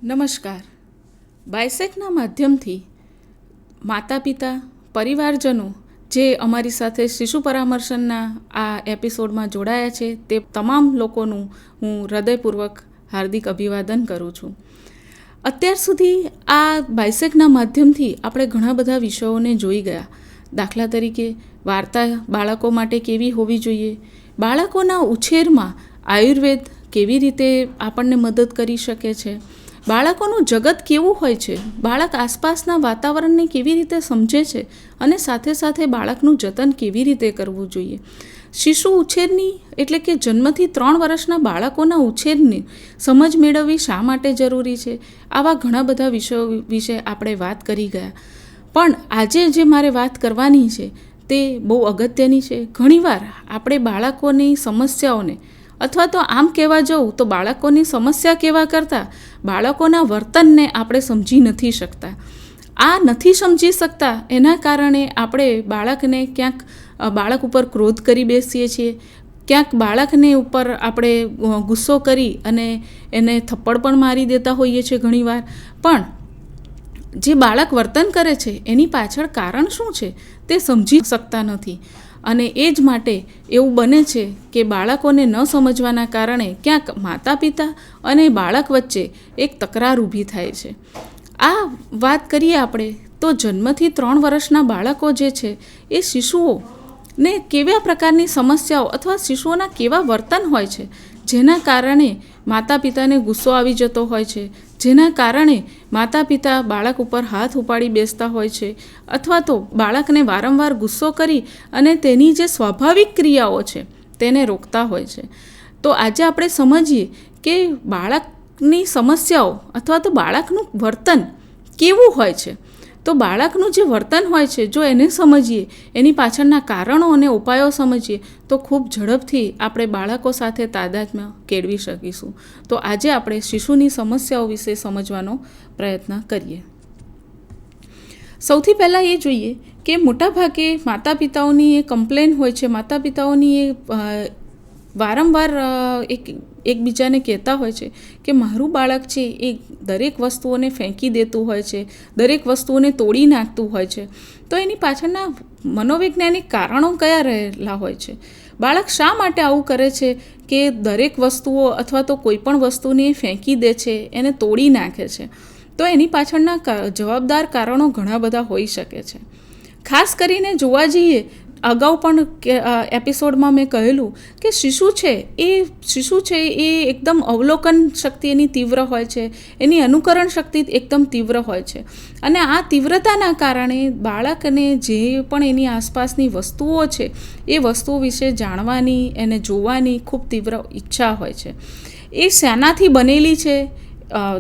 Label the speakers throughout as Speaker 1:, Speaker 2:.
Speaker 1: નમસ્કાર. બાયસેગના માધ્યમથી માતા પિતા પરિવારજનો જે અમારી સાથે શિશુ પરામર્શનના આ એપિસોડમાં જોડાયા છે તે તમામ લોકોનું હું હૃદયપૂર્વક હાર્દિક અભિવાદન કરું છું. અત્યાર સુધી આ બાયસેગના માધ્યમથી આપણે ઘણા બધા વિષયોને જોઈ ગયા. દાખલા તરીકે વાર્તા બાળકો માટે કેવી હોવી જોઈએ, બાળકોના ઉછેરમાં આયુર્વેદ કેવી રીતે આપણને મદદ કરી શકે છે, બાળકોનું જગત કેવું હોય છે, બાળક આસપાસના વાતાવરણને કેવી રીતે સમજે છે અને સાથે સાથે બાળકનું જતન કેવી રીતે કરવું જોઈએ, શિશુ ઉછેરની એટલે કે જન્મથી 3 વર્ષના બાળકોના ઉછેરની સમજ મેળવવી શા માટે જરૂરી છે, આવા ઘણા બધા વિષયો વિશે આપણે વાત કરી ગયા. પણ આજે જે મારે વાત કરવાની છે તે બહુ અગત્યની છે. ઘણીવાર આપણે બાળકોની સમસ્યાઓને અથવા તો આમ કહેવા જવું તો બાળકોની સમસ્યા કહેવા કરતાં બાળકોના વર્તનને આપણે સમજી નથી શકતા. આ નથી સમજી શકતા એના કારણે આપણે બાળકને ક્યાંક બાળક ઉપર ક્રોધ કરી બેસીએ છીએ, ક્યાંક બાળકને ઉપર આપણે ગુસ્સો કરી અને એને થપ્પડ પણ મારી દેતા હોઈએ છીએ ઘણીવાર. પણ જે બાળક વર્તન કરે છે એની પાછળ કારણ શું છે તે સમજી શકતા નથી. અને એ જ માટે એવું બને છે કે બાળકોને ન સમજવાના કારણે ક્યાંક માતા પિતા અને બાળક વચ્ચે એક તકરાર ઊભી થાય છે. આ વાત કરીએ આપણે તો જન્મથી 3 વર્ષના બાળકો જે છે એ શિશુઓને કેવા પ્રકારની સમસ્યાઓ અથવા શિશુઓના કેવા વર્તન હોય છે જેના કારણે માતા પિતાને ગુસ્સો આવી જતો હોય છે, જેના કારણે માતા પિતા બાળક ઉપર હાથ ઉપાડી બેસતા હોય છે અથવા તો બાળકને વારંવાર ગુસ્સો કરી અને તેની જે સ્વાભાવિક ક્રિયાઓ છે તેને રોકતા હોય છે. તો આજે આપણે સમજીએ કે બાળકની સમસ્યાઓ અથવા તો બાળકનું વર્તન કેવું હોય છે. તો બાળકનું જે વર્તન હોય છે જો એને સમજીએ, એની પાછળના કારણો અને ઉપાયો સમજીએ તો ખૂબ ઝડપથી આપણે બાળકો સાથે તાદાત્મ્ય કેળવી શકીશું. તો આજે આપણે શિશુની સમસ્યાઓ વિશે સમજવાનો પ્રયત્ન કરીએ. સૌથી પહેલાં એ જોઈએ કે મોટાભાગે માતા પિતાઓની એ કમ્પ્લેન હોય છે, માતા પિતાઓની એ વારંવાર એકબીજાને કહેતા હોય છે કે મારું બાળક છે એ દરેક વસ્તુઓને ફેંકી દેતું હોય છે, દરેક વસ્તુઓને તોડી નાખતું હોય છે. તો એની પાછળના મનોવૈજ્ઞાનિક કારણો કયા રહેલા હોય છે? બાળક શા માટે આવું કરે છે કે દરેક વસ્તુઓ અથવા તો કોઈ પણ વસ્તુને ફેંકી દે છે, એને તોડી નાખે છે? તો એની પાછળના જવાબદાર કારણો ઘણા બધા હોઈ શકે છે. ખાસ કરીને જોવા જઈએ, અગાઉ પણ એપિસોડમાં મેં કહેલું કે શિશુ છે એ એકદમ અવલોકન શક્તિ એની તીવ્ર હોય છે, એની અનુકરણ શક્તિ એકદમ તીવ્ર હોય છે. અને આ તીવ્રતાના કારણે બાળકને જે પણ એની આસપાસની વસ્તુઓ છે એ વસ્તુઓ વિશે જાણવાની, એને જોવાની ખૂબ તીવ્ર ઈચ્છા હોય છે. એ શેનાથી બનેલી છે?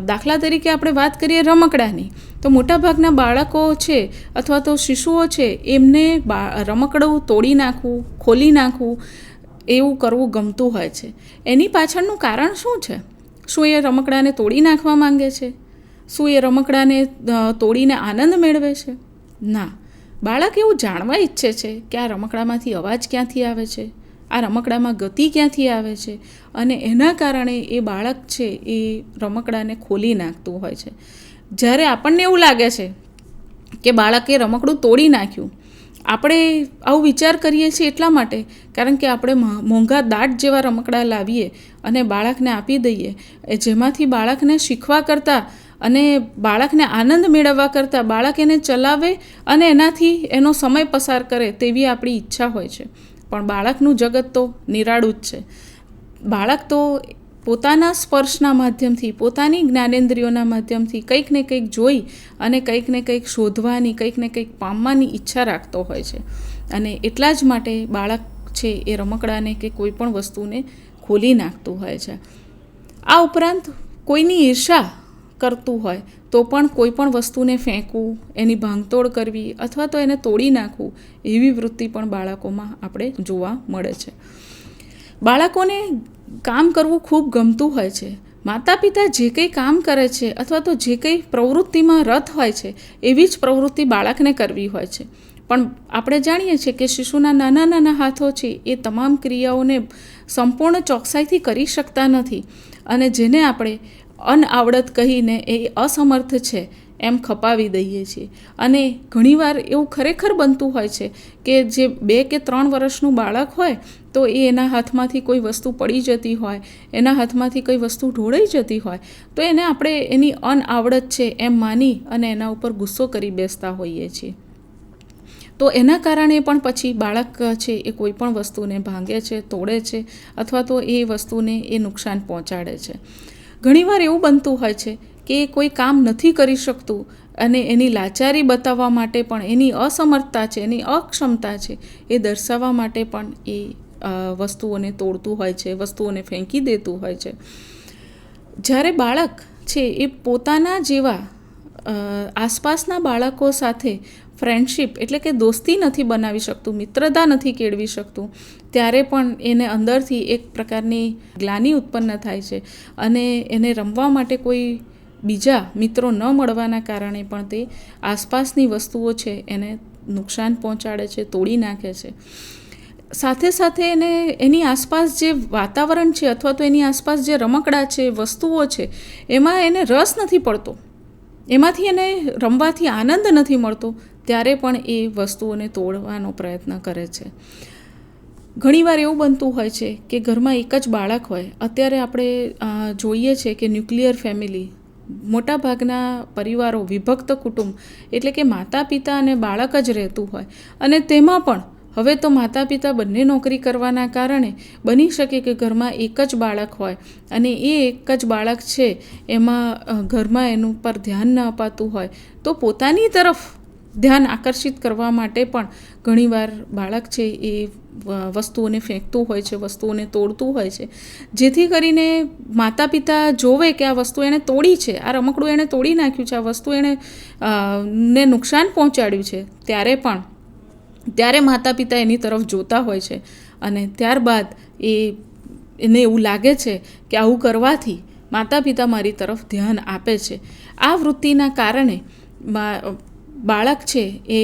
Speaker 1: દાખલા તરીકે આપણે વાત કરીએ રમકડાની, તો મોટાભાગના બાળકો છે અથવા તો શિશુઓ છે એમને રમકડું તોડી નાખવું, ખોલી નાખવું એવું કરવું ગમતું હોય છે. એની પાછળનું કારણ શું છે? શું એ રમકડાને તોડી નાખવા માંગે છે? શું એ રમકડાને તોડીને આનંદ મેળવે છે? ના, બાળક એવું જાણવા ઈચ્છે છે કે આ રમકડામાંથી અવાજ ક્યાંથી આવે છે, આ રમકડામાં ગતિ ક્યાંથી આવે છે, અને એના કારણે એ બાળક છે એ રમકડાને ખોલી નાખતું હોય છે. જ્યારે આપણને એવું લાગે છે કે બાળકે રમકડું તોડી નાખ્યું, આપણે આવું વિચાર કરીએ છીએ એટલા માટે કારણ કે આપણે મોંઘા દાટ જેવા રમકડા લાવીએ અને બાળકને આપી દઈએ, જેમાંથી બાળકને શીખવા કરતાં અને બાળકને આનંદ મેળવવા કરતાં બાળક એને ચલાવે અને એનાથી એનો સમય પસાર કરે તેવી આપણી ઈચ્છા હોય છે. પણ બાળકનું જગત તો નિરાળું જ છે. બાળક તો પોતાના સ્પર્શના માધ્યમથી, પોતાની જ્ઞાનેન્દ્રિયોના માધ્યમથી કંઈક ને કંઈક જોઈ અને કંઈક ને કંઈક શોધવાની, કંઈક ને કંઈક પામવાની ઈચ્છા રાખતો હોય છે. અને એટલા જ માટે બાળક છે એ રમકડાને કે કોઈ પણ વસ્તુને ખોલી નાખતું હોય છે. આ ઉપરાંત કોઈની ઈર્ષા કરતું હોય તો પણ કોઈ પણ વસ્તુને ફેંકવું, એની ભાંગતોડ કરવી અથવા તો એને તોડી નાખવું એવી વૃત્તિ પણ બાળકોમાં આપણે જોવા મળે છે. બાળકોને કામ કરવું ખૂબ ગમતું હોય છે. માતા પિતા જે કંઈ કામ કરે છે અથવા તો જે કંઈ પ્રવૃત્તિમાં રત હોય છે એવી જ પ્રવૃત્તિ બાળકને કરવી હોય છે. પણ આપણે જાણીએ છીએ કે શિશુના નાના નાના હાથો છે એ તમામ ક્રિયાઓને સંપૂર્ણ ચોકસાઈથી કરી શકતા નથી અને જેને આપણે અનઆવડત કહીને એ અસમર્થ છે એમ ખપાવી દઈએ છીએ. અને ઘણીવાર એવું ખરેખર બનતું હોય છે કે જે 2 કે 3 વર્ષનું બાળક હોય તો એ એના હાથમાંથી કોઈ વસ્તુ પડી જતી હોય, એના હાથમાંથી કોઈ વસ્તુ ઢોળાઈ જતી હોય તો એને આપણે એની અનઆવડત છે એમ માની અને એના ઉપર ગુસ્સો કરી બેસતા હોઈએ છીએ. તો એના કારણે પણ પછી બાળક છે એ કોઈ પણ વસ્તુને ભાંગે છે, તોડે છે અથવા તો એ વસ્તુને એ નુકસાન પહોંચાડે છે. ઘણીવાર એવું બનતું હોય છે કે કોઈ કામ નથી કરી શકતું અને એની લાચારી બતાવવા માટે પણ, એની અસમર્થતા છે, એની અક્ષમતા છે એ દર્શાવવા માટે પણ એ વસ્તુઓને તોડતું હોય છે, વસ્તુઓને ફેંકી દેતું હોય છે. જ્યારે બાળક છે એ પોતાના જેવા આસપાસના બાળકો સાથે ફ્રેન્ડશિપ એટલે કે દોસ્તી નથી બનાવી શકતું, મિત્રતા નથી કેળવી શકતું, ત્યારે પણ એને અંદરથી એક પ્રકારની ગ્લાનિ ઉત્પન્ન થાય છે અને એને રમવા માટે કોઈ બીજા મિત્રો ન મળવાના કારણે પણ તે આસપાસની વસ્તુઓ છે એને નુકસાન પહોંચાડે છે, તોડી નાખે છે. સાથે સાથે એને એની આસપાસ જે વાતાવરણ છે અથવા તો એની આસપાસ જે રમકડા છે, વસ્તુઓ છે, એમાં એને રસ નથી પડતો, એમાંથી એને રમવાથી આનંદ નથી મળતો, ત્યારે પણ એ વસ્તુઓને તોડવાનો પ્રયત્ન કરે છે. ઘણીવાર એવું બનતું હોય છે કે ઘરમાં એક જ બાળક હોય. અત્યારે આપણે જોઈએ છે કે ન્યુક્લિયર ફેમિલી, મોટાભાગના પરિવારો, વિભક્ત કુટુંબ એટલે કે માતા પિતા અને બાળક જ રહેતું હોય અને તેમાં પણ હવે તો માતા પિતા બંને નોકરી કરવાના કારણે બની શકે કે ઘરમાં એક જ બાળક હોય અને એ એક જ બાળક છે એમાં ઘરમાં એનું પર ધ્યાન ન અપાતું હોય તો પોતાની તરફ ધ્યાન આકર્ષિત કરવા માટે પણ ઘણીવાર બાળક છે એ વસ્તુઓને ફેંકતું હોય છે, વસ્તુઓને તોડતું હોય છે, જેથી કરીને માતા પિતા જોવે કે આ વસ્તુ એણે તોડી છે, આ રમકડું એણે તોડી નાખ્યું છે, આ વસ્તુ એણે ને નુકસાન પહોંચાડ્યું છે, ત્યારે માતા પિતા એની તરફ જોતા હોય છે અને ત્યારબાદ એને એવું લાગે છે કે આવું કરવાથી માતા પિતા મારી તરફ ધ્યાન આપે છે. આ વૃત્તિના કારણે બાળક છે એ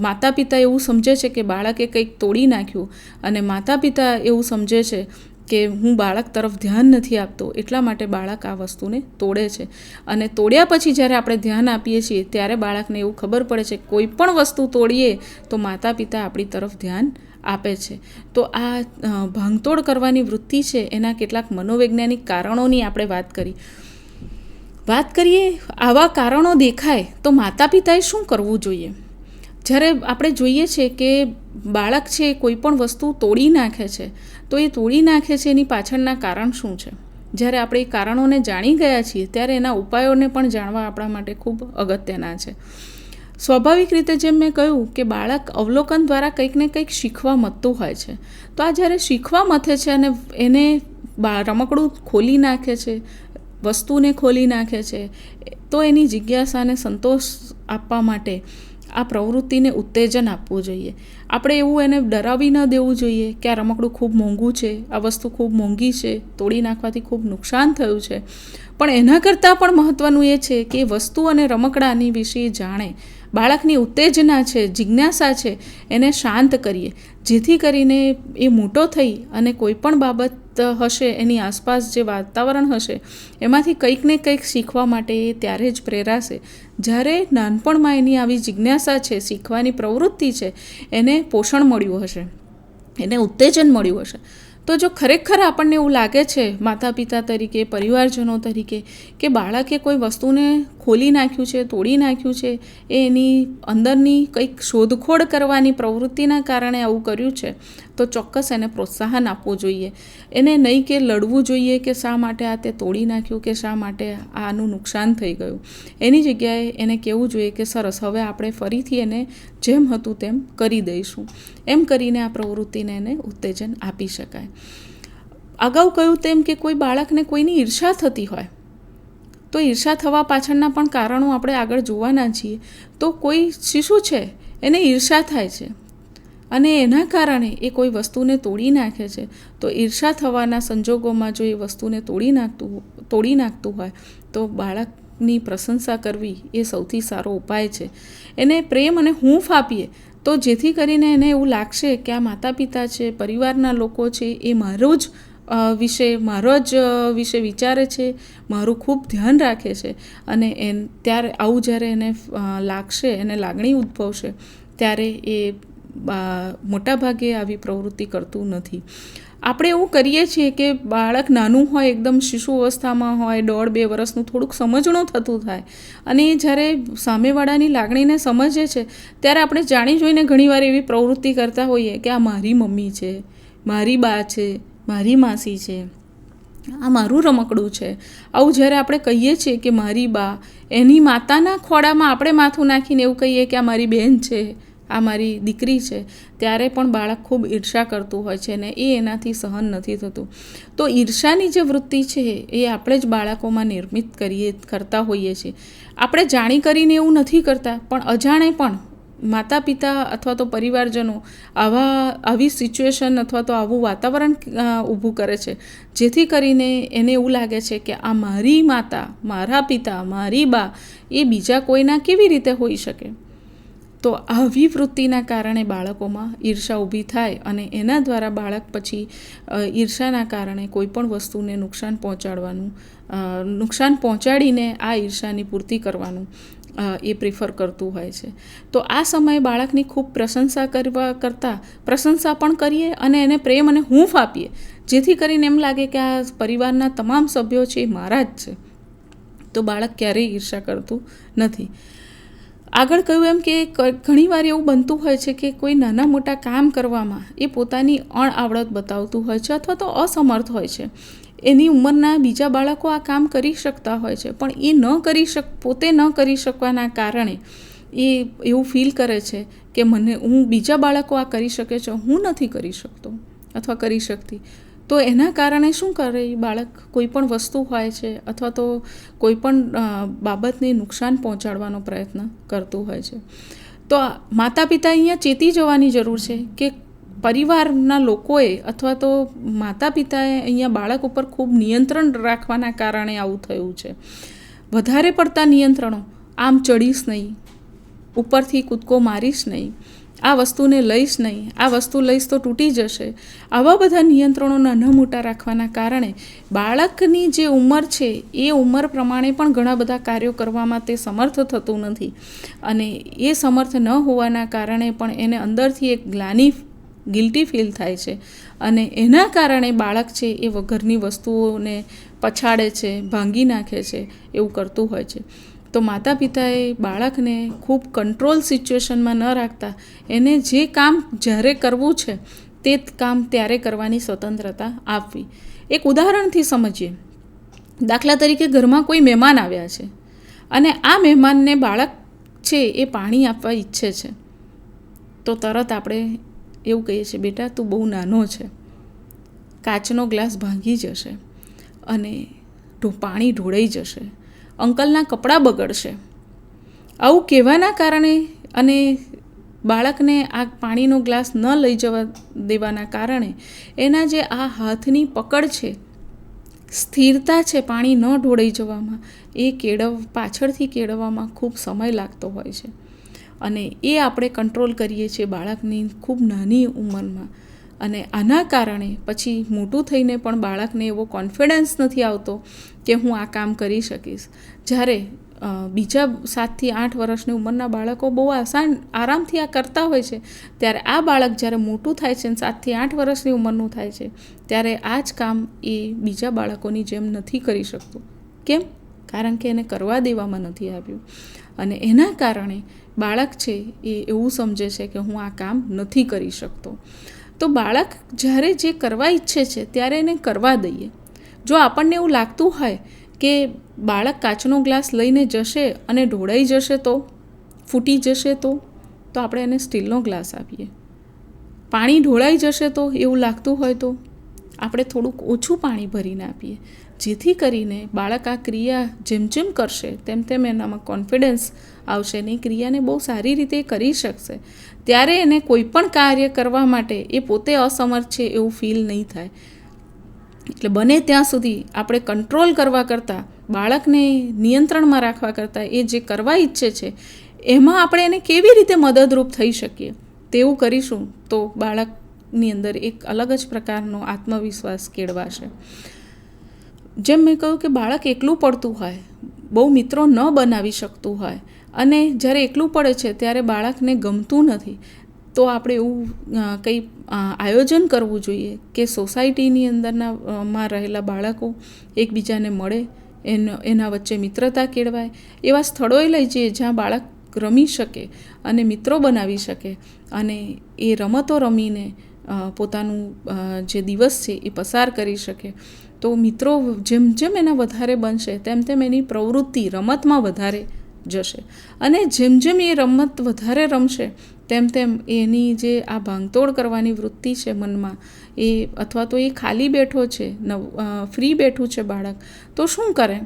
Speaker 1: માતા પિતા એવું સમજે છે કે બાળકે કંઈક તોડી નાખ્યું અને માતા પિતા એવું સમજે છે કે હું બાળક તરફ ધ્યાન નથી આપતો, એટલા માટે બાળક આ વસ્તુને તોડે છે. અને તોડ્યા પછી જ્યારે આપણે ધ્યાન આપીએ છીએ ત્યારે બાળકને એવું ખબર પડે છે કે કોઈ પણ વસ્તુ તોડીએ તો માતા પિતા આપણી તરફ ધ્યાન આપે છે. તો આ ભાંગતોડ કરવાની વૃત્તિ છે એના કેટલાક મનોવૈજ્ઞાનિક કારણોની આપણે વાત કરીએ. આવા કારણો દેખાય તો માતા પિતાએ શું કરવું જોઈએ? જ્યારે આપણે જોઈએ છે કે બાળક છે કોઈ પણ વસ્તુ તોડી નાખે છે તો એ તોડી નાખે છે એની પાછળના કારણ શું છે? જ્યારે આપણે એ કારણોને જાણી ગયા છીએ ત્યારે એના ઉપાયોને પણ જાણવા આપણા માટે ખૂબ અગત્યના છે. સ્વાભાવિક રીતે જેમ મેં કહ્યું કે બાળક અવલોકન દ્વારા કંઈક ને કંઈક શીખવા મથતું હોય છે. તો આ જ્યારે શીખવા મથે છે અને એને રમકડું ખોલી નાખે છે, વસ્તુને ખોલી નાખે છે, તો એની જિજ્ઞાસાને સંતોષ આપવા માટે આ પ્રવૃત્તિને ઉત્તેજન આપવું જોઈએ. આપણે એવું એને ડરાવી ન દેવું જોઈએ કે આ રમકડું ખૂબ મોંઘું છે, આ વસ્તુ ખૂબ મોંઘી છે, તોડી નાખવાથી ખૂબ નુકસાન થયું છે. પણ એના કરતાં પણ મહત્ત્વનું એ છે કે વસ્તુ અને રમકડાની વિશે જાણે, બાળકની ઉત્તેજના છે, જિજ્ઞાસા છે, એને શાંત કરીએ, જેથી કરીને એ મોટો થઈ અને કોઈ પણ બાબત હશે, એની આસપાસ જે વાતાવરણ હશે એમાંથી કંઈક ને કંઈક શીખવા માટે એ ત્યારે જ પ્રેરાશે જ્યારે નાનપણમાં એની આવી જિજ્ઞાસા છે, શીખવાની પ્રવૃત્તિ છે, એને પોષણ મળ્યું હશે, એને ઉત્તેજન મળ્યું હશે. તો જો ખરેખર આપણને એવું લાગે છે માતા પિતા તરીકે, પરિવારજનો તરીકે કે બાળકે કોઈ વસ્તુને ખોલી નાખ્યું છે, તોડી નાખ્યું છે, એ એની અંદરની કંઈક શોધખોળ કરવાની પ્રવૃત્તિના કારણે આવું કર્યું છે, તો ચોક્કસ એને પ્રોત્સાહન આપવું જોઈએ. એને નહીં કે લડવું જોઈએ કે શા માટે આ તે તોડી નાખ્યું, કે શા માટે આનું નુકસાન થઈ ગયું. એની જગ્યાએ એને કહેવું જોઈએ કે સરસ, હવે આપણે ફરીથી એને જેમ હતું તેમ કરી દઈશું. એમ કરીને આ પ્રવૃત્તિને એને ઉત્તેજન આપી શકાય. અગાઉ કહ્યું તેમ કે કોઈ બાળકને કોઈની ઈર્ષા થતી હોય તો ઈર્ષા થવા પાછળના પણ કારણો આપણે આગળ જોવાના છીએ. તો કોઈ શિશુ છે એને ઈર્ષા થાય છે અને એના કારણે એ કોઈ વસ્તુને તોડી નાખે છે, તો ઈર્ષા થવાના સંજોગોમાં જો એ વસ્તુને તોડી નાખતું હોય તો બાળકની પ્રશંસા કરવી એ સૌથી સારો ઉપાય છે. એને પ્રેમ અને હૂંફ આપીએ તો જેથી કરીને એને એવું લાગશે કે આ માતા પિતા છે, પરિવારના લોકો છે, એ મારું જ વિશે મારો જ વિશે વિચારે છે, મારું ખૂબ ધ્યાન રાખે છે, અને ત્યારે આવું જ્યારે એને લાગશે, એને લાગણી ઉદ્ભવશે, ત્યારે એ મોટાભાગે આવી પ્રવૃત્તિ કરતું નથી. આપણે એવું કરીએ છીએ કે બાળક નાનું હોય, એકદમ શિશુ અવસ્થામાં હોય, 1.5-2 વર્ષનું, થોડુંક સમજણું થતું થાય, અને એ જ્યારે સામેવાળાની લાગણીને સમજે છે ત્યારે આપણે જાણી જોઈને ઘણીવાર એવી પ્રવૃત્તિ કરતા હોઈએ કે આ મારી મમ્મી છે, મારી બા છે, મારી માસી છે, આ મારું રમકડું છે. આવું જ્યારે આપણે કહીએ છીએ કે મારી બા, એની માતાના ખોળામાં આપણે માથું નાખીને એવું કહીએ કે આ મારી બહેન છે, આ મારી દીકરી છે, ત્યારે પણ બાળક ખૂબ ઈર્ષા કરતું હોય છે અને એ એનાથી સહન નથી થતું. તો ઈર્ષાની જે વૃત્તિ છે એ આપણે જ બાળકોમાં નિર્મિત કરતા હોઈએ છીએ. આપણે જાણી કરીને એવું નથી કરતા, પણ અજાણે પણ માતા પિતા અથવા તો પરિવારજનો આવી સિચ્યુએશન અથવા તો આવું વાતાવરણ ઊભું કરે છે, જેથી કરીને એને એવું લાગે છે કે આ મારી માતા, મારા પિતા, મારી બા એ બીજા કોઈના કેવી રીતે હોઈ શકે. તો આવી વૃત્તિના કારણે બાળકોમાં ઈર્ષા ઊભી થાય, અને એના દ્વારા બાળક પછી ઈર્ષાના કારણે કોઈ પણ વસ્તુને નુકસાન પહોંચાડીને આ ઈર્ષાની પૂર્તિ કરવાનું એ પ્રિફર કરતું હોય છે. તો આ સમયે બાળકની ખૂબ પ્રશંસા પ્રશંસા પણ કરીએ અને એને પ્રેમ અને હૂંફ આપીએ, જેથી કરીને એમ લાગે કે આ પરિવારના તમામ સભ્યો છે એ મારા જ છે. તો બાળક ક્યારેય ઈર્ષા કરતું નથી. આગળ કહ્યું એમ કે ઘણીવાર એવું બનતું હોય છે કે કોઈ નાના મોટા કામ કરવામાં એ પોતાની અણઆવડત બતાવતું હોય છે અથવા તો અસમર્થ હોય છે. એની ઉંમરના બીજા બાળકો આ કામ કરી શકતા હોય છે, પણ એ પોતે ન કરી શકવાના કારણે એ એવું ફીલ કરે છે કે હું બીજા બાળકો આ કરી શકે છે, હું નથી કરી શકતો અથવા કરી શકતી. તો એના કારણે શું કરે એ બાળક, કોઈ પણ વસ્તુ હોય છે અથવા તો કોઈ પણ બાબતને નુકસાન પહોંચાડવાનો પ્રયત્ન કરતું હોય છે. તો માતા પિતા અહીંયા ચેતી જવાની જરૂર છે કે પરિવારના લોકોએ અથવા તો માતા પિતાએ અહીંયા બાળક ઉપર ખૂબ નિયંત્રણ રાખવાના કારણે આવું થયું છે. વધારે પડતા નિયંત્રણો, આમ ચડીશ નહીં, ઉપરથી કૂદકો મારીશ નહીં, આ વસ્તુને લઈશ નહીં, આ વસ્તુ લઈશ તો તૂટી જશે, આવા બધા નિયંત્રણો નાના મોટા રાખવાના કારણે બાળકની જે ઉંમર છે એ ઉંમર પ્રમાણે પણ ઘણા બધા કાર્યો કરવામાં તે સમર્થ થતું નથી, અને એ સમર્થ ન હોવાના કારણે પણ એને અંદરથી એક ગિલ્ટી ફીલ થાય છે, અને એના કારણે બાળક છે એ ઘરની વસ્તુઓને પછાડે છે, ભાંગી નાખે છે, એવું કરતું હોય છે. તો માતા પિતાએ બાળકને ખૂબ કંટ્રોલ સિચ્યુએશનમાં ન રાખતા એને જે કામ જ્યારે કરવું છે તે કામ ત્યારે કરવાની સ્વતંત્રતા આપવી. એક ઉદાહરણથી સમજીએ. દાખલા તરીકે ઘરમાં કોઈ મહેમાન આવ્યા છે અને આ મહેમાનને બાળક છે એ પાણી આપવા ઈચ્છે છે, તો તરત આપણે એવું કહીએ છીએ, બેટા તું બહુ નાનો છે, કાચનો ગ્લાસ ભાંગી જશે અને પાણી ઢોળાઈ જશે, અંકલના કપડાં બગડશે. આવું કહેવાના કારણે અને બાળકને આ પાણીનો ગ્લાસ ન લઈ જવા દેવાના કારણે એના જે આ હાથની પકડ છે, સ્થિરતા છે પાણી ન ઢોળાઈ જવામાં, એ પાછળથી કેળવવામાં ખૂબ સમય લાગતો હોય છે. અને એ આપણે કંટ્રોલ કરીએ છીએ બાળકની ખૂબ નાની ઉંમરમાં, અને આના કારણે પછી મોટું થઈને પણ બાળકને એવો કોન્ફિડન્સ નથી આવતો કે હું આ કામ કરી શકીશ. જ્યારે બીજા 7 થી 8 વર્ષની ઉંમરના બાળકો બહુ આરામથી આ કરતા હોય છે, ત્યારે આ બાળક જ્યારે મોટું થાય છે, 7 થી 8 વર્ષની ઉંમરનું થાય છે, ત્યારે આ જ કામ એ બીજા બાળકોની જેમ નથી કરી શકતું. કેમ? કારણ કે એને કરવા દેવામાં નથી આવ્યું, અને એના કારણે બાળક છે એ એવું સમજે છે કે હું આ કામ નથી કરી શકતો. તો બાળક જ્યારે જે કરવા ઈચ્છે છે ત્યારે એને કરવા દઈએ. જો આપણને એવું લાગતું હોય કે બાળક કાચનો ગ્લાસ લઈને જશે અને ઢોળાઈ જશે તો, ફૂટી જશે તો આપણે એને સ્ટીલનો ગ્લાસ આપીએ. પાણી ઢોળાઈ જશે તો એવું લાગતું હોય તો આપણે થોડુંક ઓછું પાણી ભરીને આપીએ, જેથી કરીને બાળક આ ક્રિયા જેમ જેમ કરશે તેમ તેમ એનામાં કોન્ફિડન્સ આવશે અને એ ક્રિયાને બહુ સારી રીતે કરી શકશે. ત્યારે એને કોઈ પણ કાર્ય કરવા માટે એ પોતે અસમર્થ છે એવું ફીલ નહીં થાય. એટલે બને ત્યાં સુધી આપણે કંટ્રોલ કરવા કરતાં, બાળકને નિયંત્રણમાં રાખવા કરતાં, એ જે કરવા ઈચ્છે છે એમાં આપણે એને કેવી રીતે મદદરૂપ થઈ શકીએ તેવું કરીશું તો બાળક બાળકની અંદર એક અલગ જ પ્રકારનો આત્મવિશ્વાસ કેળવાશે. જેમ મેં કહ્યું કે બાળક એકલું પડતું હોય, બહુ મિત્રો ન બનાવી શકતું હોય અને જ્યારે એકલું પડે છે ત્યારે બાળકને ગમતું નથી, તો આપણે એવું કંઈ આયોજન કરવું જોઈએ કે સોસાયટીની માં રહેલા બાળકો એકબીજાને મળે, એના વચ્ચે મિત્રતા કેળવાય. એવા સ્થળોએ લઈ જઈએ જ્યાં બાળક રમી શકે અને મિત્રો બનાવી શકે અને એ રમતો રમીને પોતાનું જે દિવસ છે એ પસાર કરી શકે. તો મિત્રો જેમ જેમ એના વધારે બનશે તેમ તેમ એની પ્રવૃત્તિ રમતમાં વધારે જશે અને જેમ જેમ એ રમત વધારે રમશે તેમ તેમ એની જે આ ભાંગતોડ કરવાની વૃત્તિ છે મનમાં, એ અથવા તો એ ખાલી બેઠો છે, ફ્રી બેઠું છે બાળક, તો શું કરે?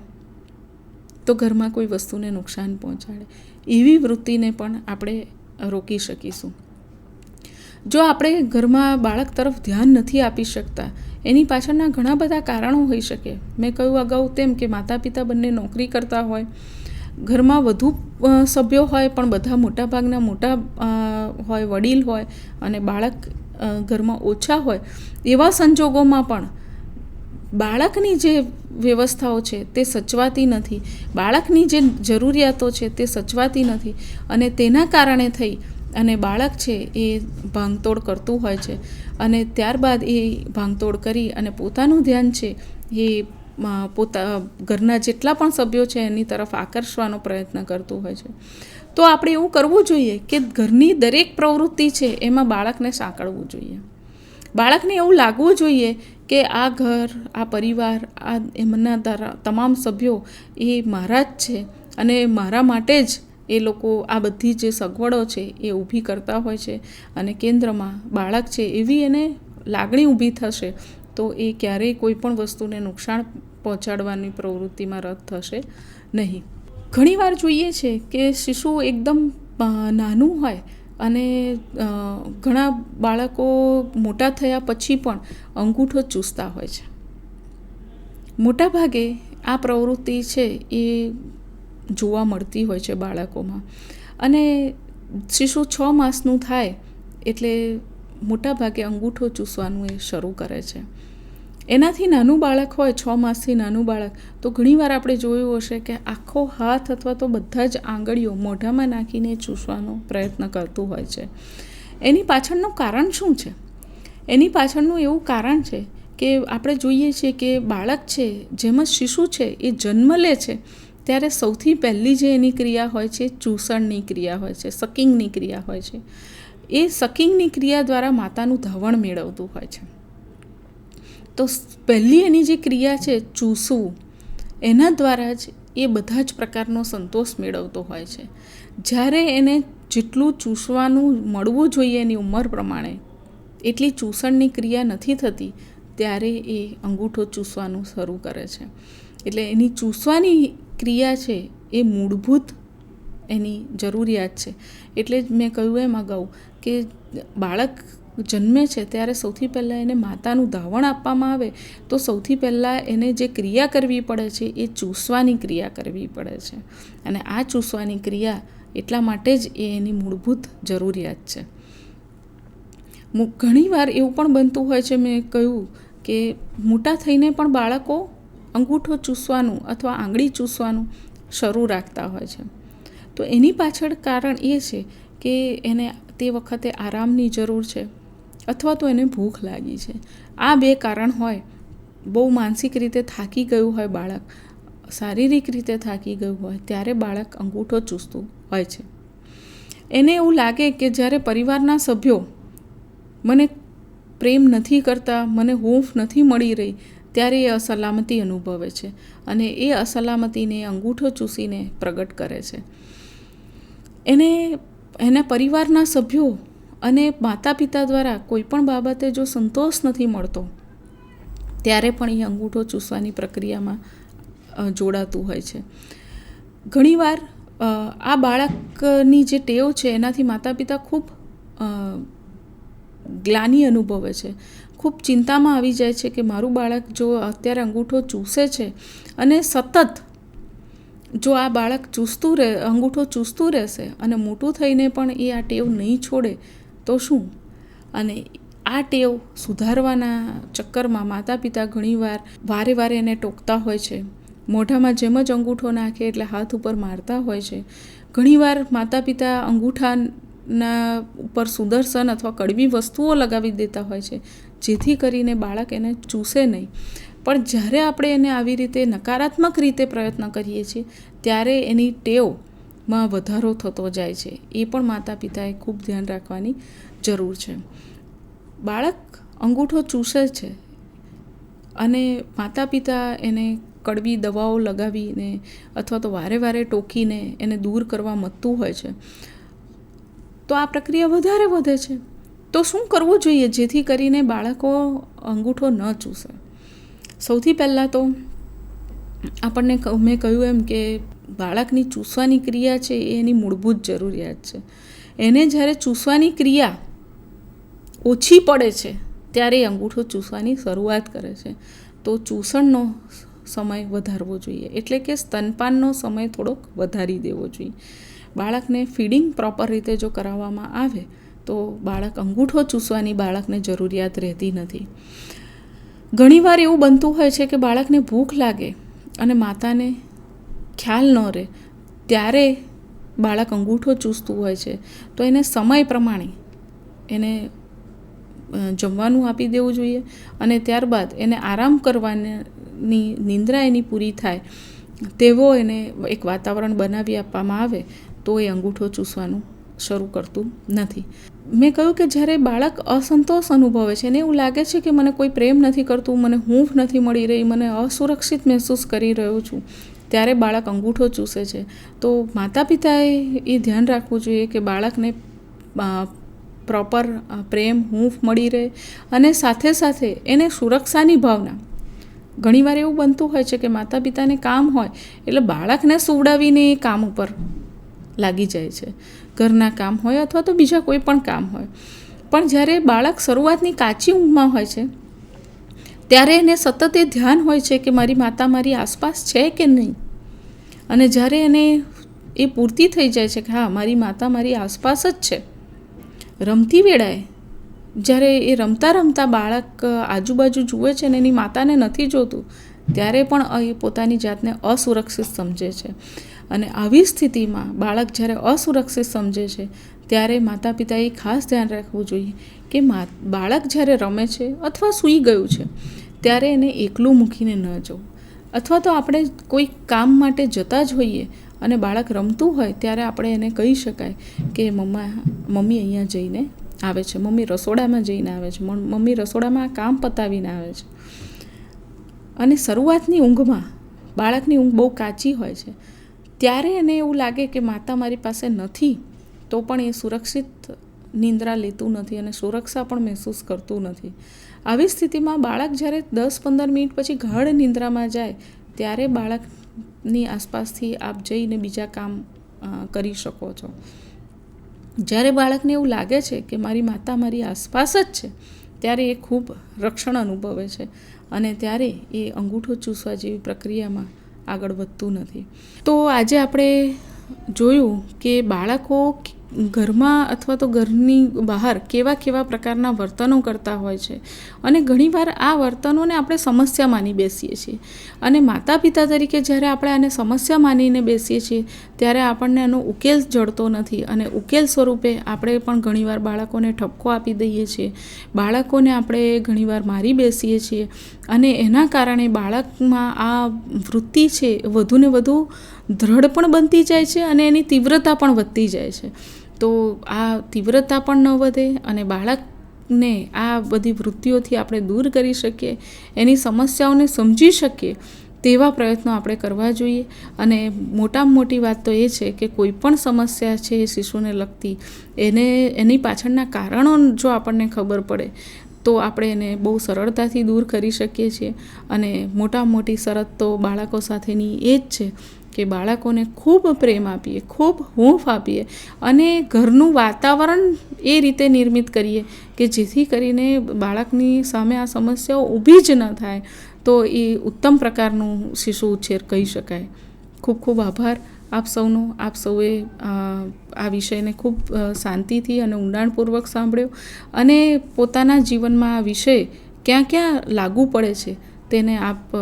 Speaker 1: તો ઘરમાં કોઈ વસ્તુને નુકસાન પહોંચાડે. એવી વૃત્તિને પણ આપણે રોકી શકીશું. જો આપણે ઘરમાં બાળક તરફ ધ્યાન નથી આપી શકતા, એની પાછળના ઘણા બધા કારણો હોઈ શકે. મેં કહ્યું અગાઉ તેમ કે માતા પિતા બંને નોકરી કરતા હોય, ઘરમાં વધુ સભ્યો હોય પણ બધા મોટાભાગના મોટા હોય, વડીલ હોય અને બાળક ઘરમાં ઓછા હોય, એવા સંજોગોમાં પણ બાળકની જે વ્યવસ્થાઓ છે તે સચવાતી નથી, બાળકની જે જરૂરિયાતો છે તે સચવાતી નથી અને તેના કારણે થઈ અને બાળક છે એ ભાંગતોડ કરતું હોય છે અને ત્યારબાદ એ ભાંગતોડ કરી અને પોતાનું ધ્યાન છે એ ઘરના જેટલા પણ સભ્યો છે એની તરફ આકર્ષવાનો પ્રયત્ન કરતું હોય છે. તો આપણે એવું કરવું જોઈએ કે ઘરની દરેક પ્રવૃત્તિ છે એમાં બાળકને સાંકળવું જોઈએ. બાળકને એવું લાગવું જોઈએ કે આ ઘર, આ પરિવાર, એમના તમામ સભ્યો એ મારા જ છે અને મારા માટે જ એ લોકો આ બધી જે સગવડો છે એ ઊભી કરતા હોય છે અને કેન્દ્રમાં બાળક છે, એવી એને લાગણી ઊભી થશે તો એ ક્યારેય કોઈ પણ વસ્તુને નુકસાન પહોંચાડવાની પ્રવૃત્તિમાં રત થશે નહીં. ઘણીવાર જોઈએ છે કે શિશુ એકદમ નાનું હોય અને ઘણા બાળકો મોટા થયા પછી પણ અંગૂઠો ચૂસતા હોય છે. મોટાભાગે આ પ્રવૃત્તિ છે એ જોવા મળતી હોય છે બાળકોમાં અને શિશુ 6 માસનું થાય એટલે મોટાભાગે અંગૂઠો ચૂસવાનું એ શરૂ કરે છે. એનાથી નાનું બાળક હોય, 6 માસથી નાનું બાળક, તો ઘણીવાર આપણે જોયું હશે કે આખો હાથ અથવા તો બધા જ આંગળીઓ મોઢામાં નાખીને ચૂસવાનો પ્રયત્ન કરતું હોય છે. એની પાછળનું કારણ શું છે? એની પાછળનું એવું કારણ છે કે આપણે જોઈએ છીએ કે બાળક છે, જેમ જ શિશુ છે એ જન્મ લે છે ત્યારે સૌથી પહેલી જે એની ક્રિયા હોય છે ચૂસણની ક્રિયા હોય છે, સકિંગની ક્રિયા હોય છે. એ સકિંગની ક્રિયા દ્વારા માતાનું ધાવણ મેળવતું હોય છે. તો પહેલી એની જે ક્રિયા છે ચૂસવું, એના દ્વારા જ એ બધા જ પ્રકારનો સંતોષ મેળવતો હોય છે. જ્યારે એને જેટલું ચૂસવાનું મળવું જોઈએ એની ઉંમર પ્રમાણે એટલી ચૂસણની ક્રિયા નથી થતી ત્યારે એ અંગૂઠો ચૂસવાનું શરૂ કરે છે. એટલે એની ચૂસવાની ક્રિયા છે એ મૂળભૂત એની જરૂરિયાત છે. એટલે જ મેં કહ્યું એમ અગાઉ કે બાળક જન્મે છે ત્યારે સૌથી પહેલાં એને માતાનું ધાવણ આપવામાં આવે તો સૌથી પહેલાં એને જે ક્રિયા કરવી પડે છે એ ચૂસવાની ક્રિયા કરવી પડે છે અને આ ચૂસવાની ક્રિયા એટલા માટે જ એ એની મૂળભૂત જરૂરિયાત છે. ઘણીવાર એવું પણ બનતું હોય છે, મેં કહ્યું કે મોટા થઈને પણ બાળકો અંગૂઠો ચૂસવાનું અથવા આંગળી ચૂસવાનું શરૂ રાખતા હોય છે. તો એની પાછળ કારણ એ છે કે એને તે વખતે આરામની જરૂર છે અથવા તો એને ભૂખ લાગી છે. આ 2 કારણ હોય. બહુ માનસિક રીતે થાકી ગયું હોય બાળક, શારીરિક રીતે થાકી ગયું હોય ત્યારે બાળક અંગૂઠો ચૂસતું હોય છે. એને એવું લાગે કે જ્યારે પરિવારના સભ્યો મને પ્રેમ નથી કરતા, મને હૂંફ નથી મળી રહી, ત્યારે એ અસલામતી અનુભવે છે અને એ અસલામતીને અંગૂઠો ચૂસીને પ્રગટ કરે છે. એના પરિવારના સભ્યો અને માતા પિતા દ્વારા કોઈ પણ બાબતે જો સંતોષ નથી મળતો ત્યારે પણ એ અંગૂઠો ચૂસવાની પ્રક્રિયામાં જોડાતું હોય છે. ઘણીવાર આ બાળકની જે ટેવ છે એનાથી માતા પિતા ખૂબ ગ્લાનિ અનુભવે છે, ખૂબ ચિંતામાં આવી જાય છે કે મારું બાળક જો અત્યારે અંગૂઠો ચૂસે છે અને સતત જો આ બાળક અંગૂઠો ચૂસતું રહેશે અને મોટું થઈને પણ એ આ ટેવ નહીં છોડે તો શું? અને આ ટેવ સુધારવાના ચક્કરમાં માતા પિતા ઘણીવાર વારે વારે એને ટોકતા હોય છે. મોઢામાં જેમ જ અંગૂઠો નાખે એટલે હાથ ઉપર મારતા હોય છે. ઘણીવાર માતા પિતા અંગૂઠાના ઉપર સુદર્શન અથવા કડવી વસ્તુઓ લગાવી દેતા હોય છે, જેથી કરીને બાળક એને ચૂસે નહીં. પણ જ્યારે આપણે એને આવી રીતે નકારાત્મક રીતે પ્રયત્ન કરીએ છીએ ત્યારે એની ટેવમાં વધારો થતો જાય છે. એ પણ માતા પિતાએ ખૂબ ધ્યાન રાખવાની જરૂર છે. બાળક અંગૂઠો ચૂસે છે અને માતા પિતા એને કડવી દવાઓ લગાવીને અથવા તો વારે વારે ટોકીને એને દૂર કરવા મથતું હોય છે, તો આ પ્રક્રિયા વધારે વધે છે. તો શું કરવું જોઈએ જેથી કરીને બાળકો અંગૂઠો ન ચૂસે? સૌથી પહેલાં તો આપણને મેં કહ્યું એમ કે બાળકની ચૂસવાની ક્રિયા છે એ એની મૂળભૂત જરૂરિયાત છે. એને જ્યારે ચૂસવાની ક્રિયા ઓછી પડે છે ત્યારે અંગૂઠો ચૂસવાની શરૂઆત કરે છે. તો ચૂસણનો સમય વધારવો જોઈએ, એટલે કે સ્તનપાનનો સમય થોડોક વધારી દેવો જોઈએ. બાળકને ફીડિંગ પ્રોપર રીતે જો કરાવવામાં આવે તો બાળક અંગૂઠો ચૂસવાની બાળકને જરૂરિયાત રહેતી નથી. ઘણીવાર એવું બનતું હોય છે કે બાળકને ભૂખ લાગે અને માતાને ખ્યાલ ન રહે ત્યારે બાળક અંગૂઠો ચૂસતું હોય છે. તો એને સમય પ્રમાણે એને જમવાનું આપી દેવું જોઈએ અને ત્યારબાદ એને આરામ કરવાની નિંદ્રા એની પૂરી થાય તેવો એને એક વાતાવરણ બનાવી આપવામાં આવે તો એ અંગૂઠો ચૂસવાનું શરૂ કરતું નથી. મેં કહ્યું કે જ્યારે બાળક અસંતોષ અનુભવે છે અને એવું લાગે છે કે મને કોઈ પ્રેમ નથી કરતું, મને હૂંફ નથી મળી રહી, મને અસુરક્ષિત મહેસૂસ કરી રહ્યો છું, ત્યારે બાળક અંગૂઠો ચૂસે છે. તો માતા પિતાએ એ ધ્યાન રાખવું જોઈએ કે બાળકને પ્રોપર પ્રેમ હૂંફ મળી રહે અને સાથે સાથે એને સુરક્ષાની ભાવના. ઘણીવાર એવું બનતું હોય છે કે માતા પિતાને કામ હોય એટલે બાળકને સુવડાવીને એ કામ ઉપર લાગી જાય છે. ઘરના કામ હોય અથવા તો બીજા કોઈ પણ કામ હોય. પણ જ્યારે બાળક શરૂઆતની કાચી ઊંઘમાં હોય છે ત્યારે એને સતત એ ધ્યાન હોય છે કે મારી માતા મારી આસપાસ છે કે નહીં. અને જ્યારે એને એ પૂર્તિ થઈ જાય છે કે હા મારી માતા મારી આસપાસ જ છે, રમતી વેળાએ જ્યારે એ રમતા રમતા બાળક આજુબાજુ જુએ છે ને એની માતાને નથી જોતું ત્યારે પણ એ પોતાની જાતને અસુરક્ષિત સમજે છે. અને આવી સ્થિતિમાં બાળક જ્યારે અસુરક્ષિત સમજે છે ત્યારે માતા પિતાએ ખાસ ધ્યાન રાખવું જોઈએ કે બાળક જ્યારે રમે છે અથવા સૂઈ ગયું છે ત્યારે એને એકલું મૂકીને ન જવું. અથવા તો આપણે કોઈ કામ માટે જતા જ હોઈએ અને બાળક રમતું હોય ત્યારે આપણે એને કહી શકાય કે મમ્મી અહીંયા જઈને આવે છે, મમ્મી રસોડામાં જઈને આવે છે, મમ્મી રસોડામાં આ કામ પતાવીને આવે છે. અને શરૂઆતની ઊંઘમાં બાળકની ઊંઘ બહુ કાચી હોય છે ત્યારે એને એવું લાગે કે માતા મારી પાસે નથી તો પણ એ સુરક્ષિત નિંદ્રા લેતું નથી અને સુરક્ષા પણ મહેસૂસ કરતું નથી. આવી સ્થિતિમાં બાળક જ્યારે 10-15 મિનિટ પછી ગાઢ નિંદ્રામાં જાય ત્યારે બાળકની આસપાસથી આપ જઈને બીજા કામ કરી શકો છો. જ્યારે બાળકને એવું લાગે છે કે મારી માતા મારી આસપાસ જ છે ત્યારે એ ખૂબ રક્ષણ અનુભવે છે અને ત્યારે એ અંગૂઠો ચૂસવા જેવી પ્રક્રિયામાં આગળ વધતું નથી. તો આજે આપણે જોયું કે બાળકો ઘરમાં અથવા તો ઘરની બહાર કેવા કેવા પ્રકારના વર્તનો કરતા હોય છે અને ઘણીવાર આ વર્તનોને આપણે સમસ્યા માની બેસીએ છીએ અને માતા પિતા તરીકે જ્યારે આપણે આને સમસ્યા માનીને બેસીએ છીએ ત્યારે આપણને એનો ઉકેલ જડતો નથી અને ઉકેલ સ્વરૂપે આપણે પણ ઘણીવાર બાળકોને ઠપકો આપી દઈએ છીએ, બાળકોને આપણે ઘણીવાર મારી બેસીએ છીએ અને એના કારણે બાળકમાં આ વૃત્તિ છે વધુને વધુ દ્રઢ પણ બનતી જાય છે અને એની તીવ્રતા પણ વધતી જાય છે. તો આ તીવ્રતા પણ ન વધે અને બાળકને આ બધી વૃત્તિઓથી આપણે દૂર કરી શકીએ, એની સમસ્યાઓને સમજી શકીએ તેવા પ્રયત્નો આપણે કરવા જોઈએ. અને મોટામાં મોટી વાત તો એ છે કે કોઈ પણ સમસ્યા છે શિશુને લગતી એની પાછળના કારણો જો આપણને ખબર પડે તો આપણે એને બહુ સરળતાથી દૂર કરી શકીએ છીએ. અને મોટામાં મોટી શરત તો બાળકો સાથેની એ જ છે કે બાળકોને ખૂબ પ્રેમ આપીએ, ખૂબ હૂંફ આપીએ અને ઘરનું વાતાવરણ એ રીતે નિર્મિત કરીએ કે જેથી કરીને બાળકની સામે આ સમસ્યાઓ ઊભી જ ન થાય. તો એ ઉત્તમ પ્રકારનું શિશુ ઉછેર કહી શકાય. ખૂબ ખૂબ આભાર. આપ સૌએ આ વિષયને ખૂબ શાંતિથી અને ઊંડાણપૂર્વક સાંભળ્યો અને પોતાના જીવનમાં આ વિષય ક્યાં ક્યાં લાગુ પડે છે તેને આપ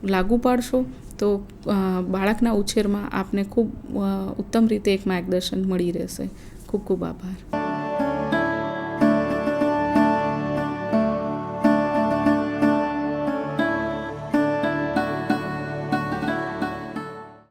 Speaker 1: લાગુ પાડશો તો બાળકના ઉછેરમાં આપને ખૂબ ઉત્તમ રીતે એક માર્ગદર્શન મળી રહેશે. ખૂબ ખૂબ આભાર.